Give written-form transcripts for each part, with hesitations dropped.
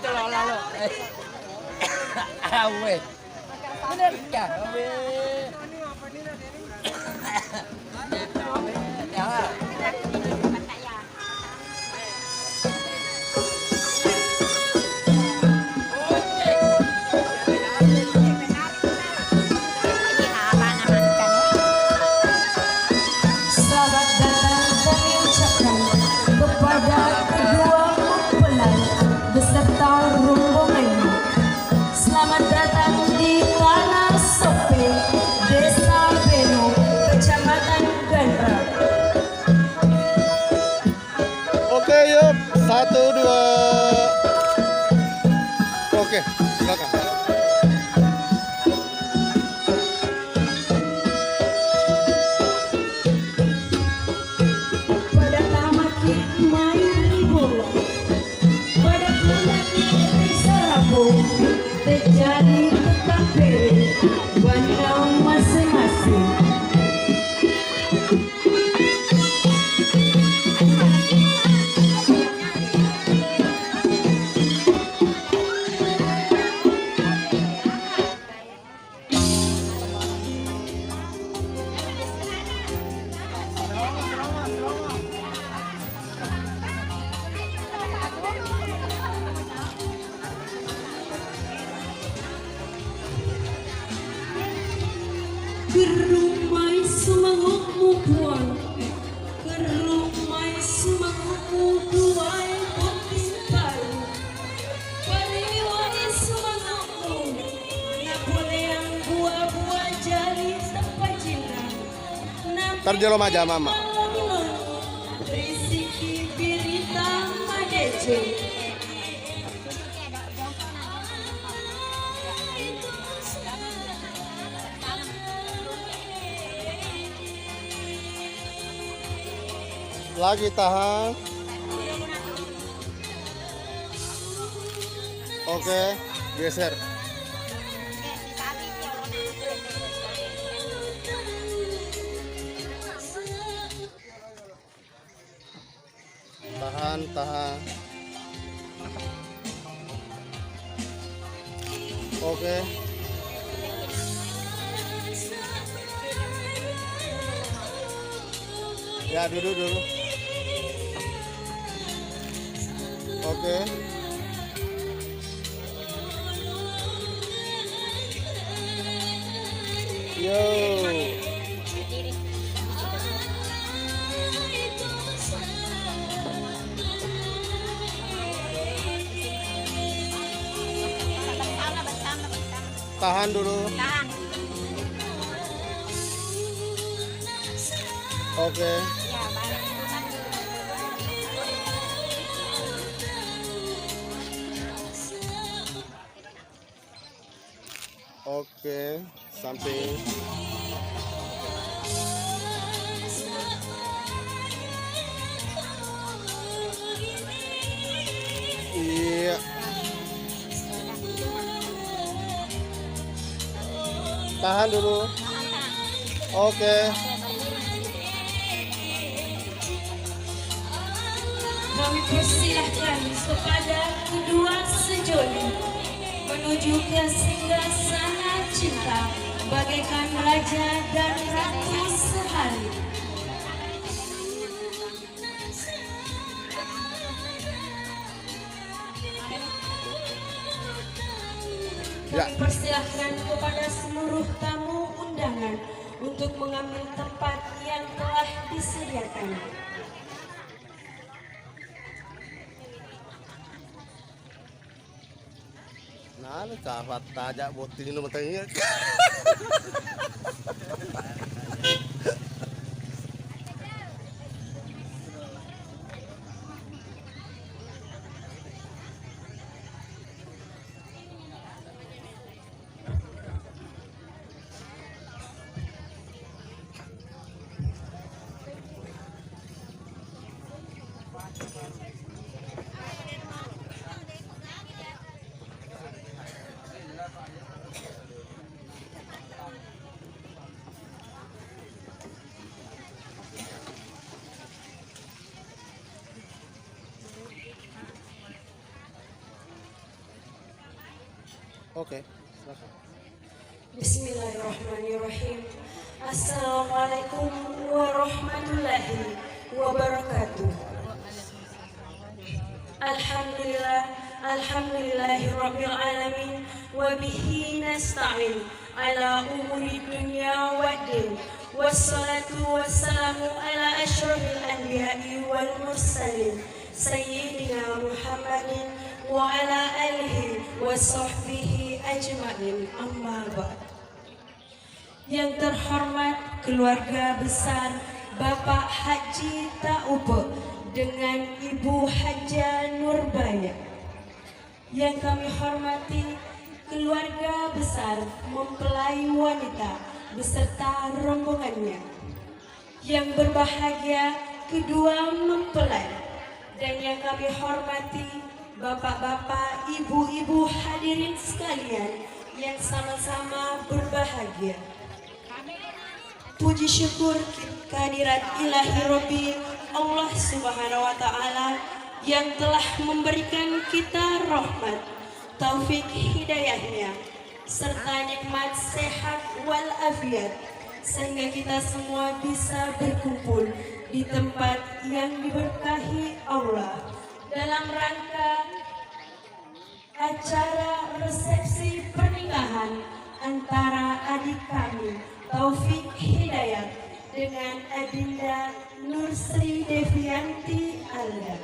Itu lalu. Awe. Bener ya, awe. Oke, yuk. 1, 2. Oke, silakan. Pada tamat main bola, pada bulan Sarabu, terjadi tetapi bandang masing-masing. Kerumai semangukmu buang, kerumai semangukmu buang putih baru. Pariwai semangukmu, nak boleh yang buah-buah jari tempat cinta. Terjelo aja mama. Berisiki birita madece. Lagi tahan. Oke, geser. Tahan, tahan. Oke. Ya, duduk dulu. Oke. Yo. Tahan dulu. Tahan. Oke. Ya, balik. Oke, samping. Iya. Tahan dulu. Oke. Kami persilahkan kepada kedua sejoli menuju ke singgasana cinta bagaikan raja dan ratu sehari. Ya. Kami persilahkan kepada seluruh tamu undangan untuk mengambil tempat yang telah disediakan. Nah, karat tajak botin nomor tengah. Oke, silakan. Bismillahirrahmanirrahim. Assalamualaikum warahmatullahi wabarakatuh. Alhamdulillahirabbil alamin wa bihi nasta'in ala umuri dunya waddin. Wassalatu wassalamu ala asyrafil anbiya'i wal mursalin sayyidina Muhammadin wa ala alihi wa sahbihi ajma'in, amma ba'd. Yang terhormat keluarga besar Bapak Haji Taupe dengan Ibu Haja Nurbaya. Yang kami hormati keluarga besar mempelai wanita beserta rombongannya. Yang berbahagia kedua mempelai. Dan yang kami hormati bapak-bapak, ibu-ibu hadirin sekalian yang sama-sama berbahagia. Puji syukur kehadirat ilahi Rabbi Allah Subhanahu wa Ta'ala yang telah memberikan kita rahmat, taufik hidayahnya, serta nikmat sehat walafiat, sehingga kita semua bisa berkumpul di tempat yang diberkahi Allah dalam rangka acara resepsi pernikahan antara adik kami Taufik Hidayat dengan Adinda Nursri Devianti Alda.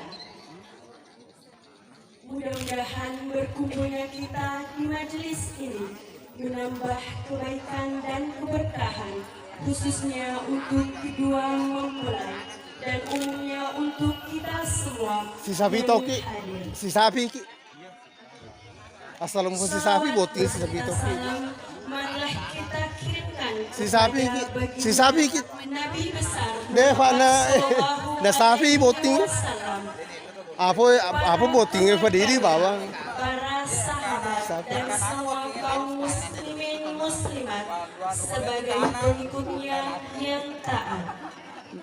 Mudah-mudahan berkumpulnya kita di majelis ini menambah kebaikan dan keberkahan, khususnya untuk kedua mempelai dan umumnya untuk kita semua. Si sapi toki, si sapi ki. Assalamualaikum si sapi boti si sapi toki. Marilah kita kirimkan si sapi ki. Nabi besar Deva na sapi boti. Apa botingnya berdiri bawah. Para sahabat dan semua kaum muslimin muslimat sebagai pengikutnya yang taat.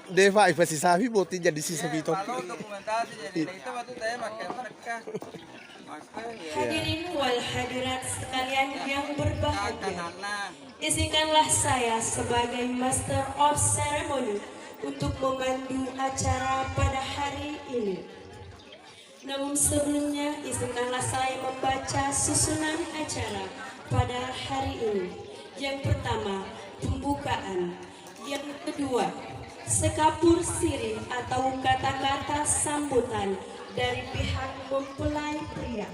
Deva iba si sapi boti jadi si sapi toki. Hadirin wal hadirat sekalian yang berbahagia, izinkanlah saya sebagai Master of Ceremony untuk memandu acara pada hari ini. Namun sebelumnya izinkanlah saya membaca susunan acara pada hari ini. Yang pertama, pembukaan. Yang kedua, sekapur siri atau kata-kata sambutan dari pihak mempelai pria.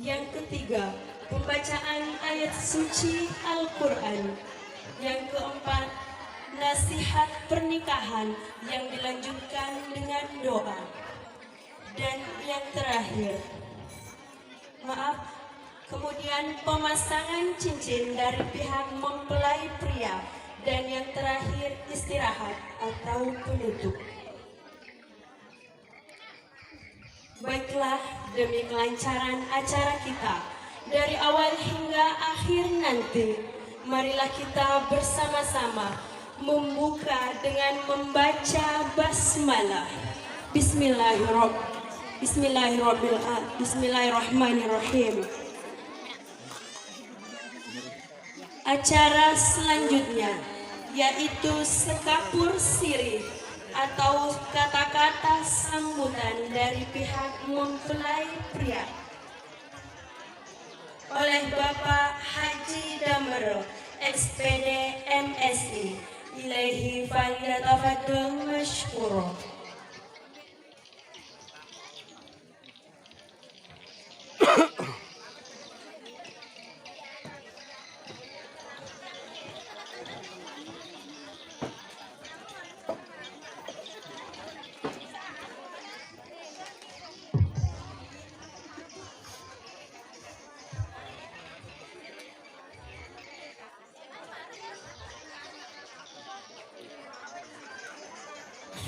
Yang ketiga, pembacaan ayat suci Al-Quran. Yang keempat, nasihat pernikahan yang dilanjutkan dengan doa. Dan yang terakhir, kemudian pemasangan cincin dari pihak mempelai pria. Dan yang terakhir, istirahat atau penutup. Baiklah, demi kelancaran acara kita dari awal hingga akhir nanti, marilah kita bersama-sama membuka dengan membaca basmalah. Bismillahirrahmanirrahim. Acara selanjutnya yaitu sekapur siri atau kata-kata sambutan dari pihak mempelai pria oleh Bapak Haji Damero, SPD MSI. Ilaihi falyatafadhal mashkura.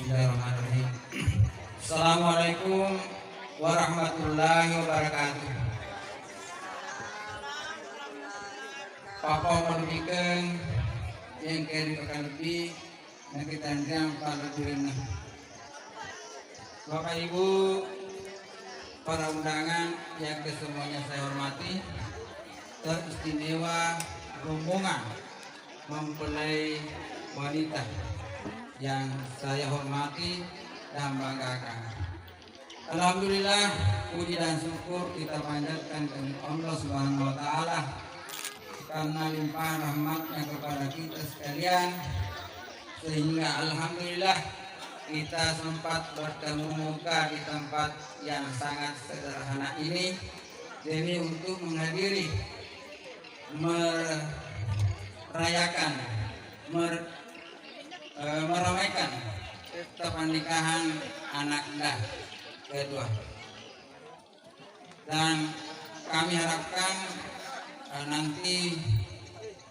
Bismillahirrahmanirrahim. Assalamualaikum warahmatullahi wabarakatuh. Papa menunjukkan yang kehidupan lebih dan kita yang pada dirinya. Bapak Ibu, para undangan yang kesemuanya saya hormati, teristimewa rombongan mempelai wanita yang saya hormati dan banggakan. Alhamdulillah, puji dan syukur kita panjatkan kepada Allah Subhanahu wa taala karena limpahan rahmatnya kepada kita sekalian, sehingga alhamdulillah kita sempat bertemu muka di tempat yang sangat sederhana ini demi untuk menghadiri merayakan meramaikan pesta pernikahan anak dah kedua. Dan kami harapkan nanti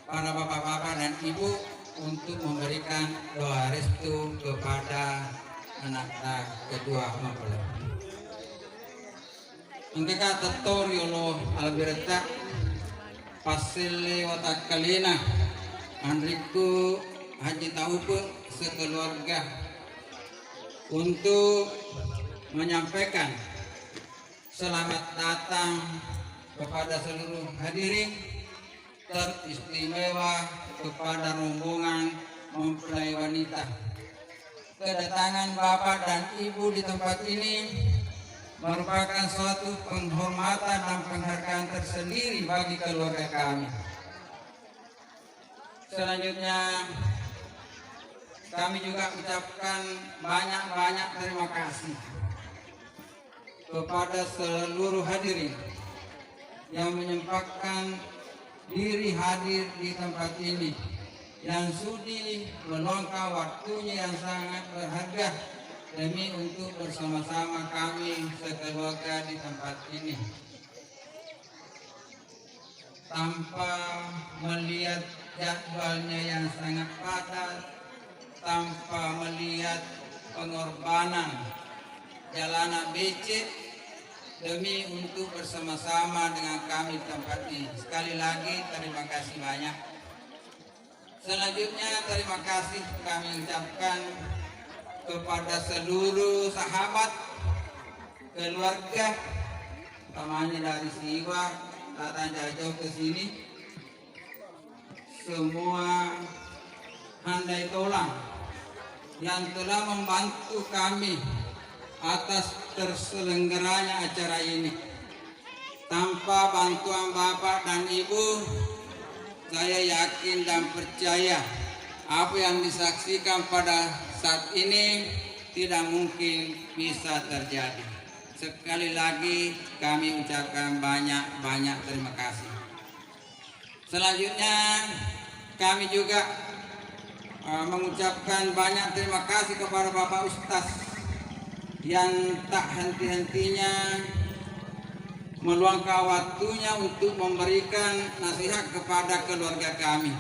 para bapak-bapak dan ibu untuk memberikan doa restu kepada anak dah kedua mempelai. Engkau tetor yolo albirta pasile watakalina Andriku Haji Taupe sekeluarga untuk menyampaikan selamat datang kepada seluruh hadirin, teristimewa kepada rombongan mempelai wanita. Kedatangan Bapak dan Ibu di tempat ini merupakan suatu penghormatan dan penghargaan tersendiri bagi keluarga kami. Selanjutnya kami juga ucapkan banyak-banyak terima kasih kepada seluruh hadirin yang menyempatkan diri hadir di tempat ini, yang sudi meluangkan waktunya yang sangat berharga demi untuk bersama-sama kami sekeluarga di tempat ini. Tanpa melihat jadwalnya yang sangat padat, tanpa melihat pengorbanan jalanan becek demi untuk bersama-sama dengan kami di tempat ini. Sekali lagi terima kasih banyak. Selanjutnya terima kasih kami ucapkan kepada seluruh sahabat, keluarga, utamanya dari Siwa datang jauh ke sini, semua handai tolang yang telah membantu kami atas terselenggaranya acara ini. Tanpa bantuan Bapak dan Ibu, saya yakin dan percaya apa yang disaksikan pada saat ini tidak mungkin bisa terjadi. Sekali lagi kami ucapkan banyak-banyak terima kasih. Selanjutnya kami juga mengucapkan banyak terima kasih kepada Bapak Ustaz yang tak henti-hentinya meluangkan waktunya untuk memberikan nasihat kepada keluarga kami.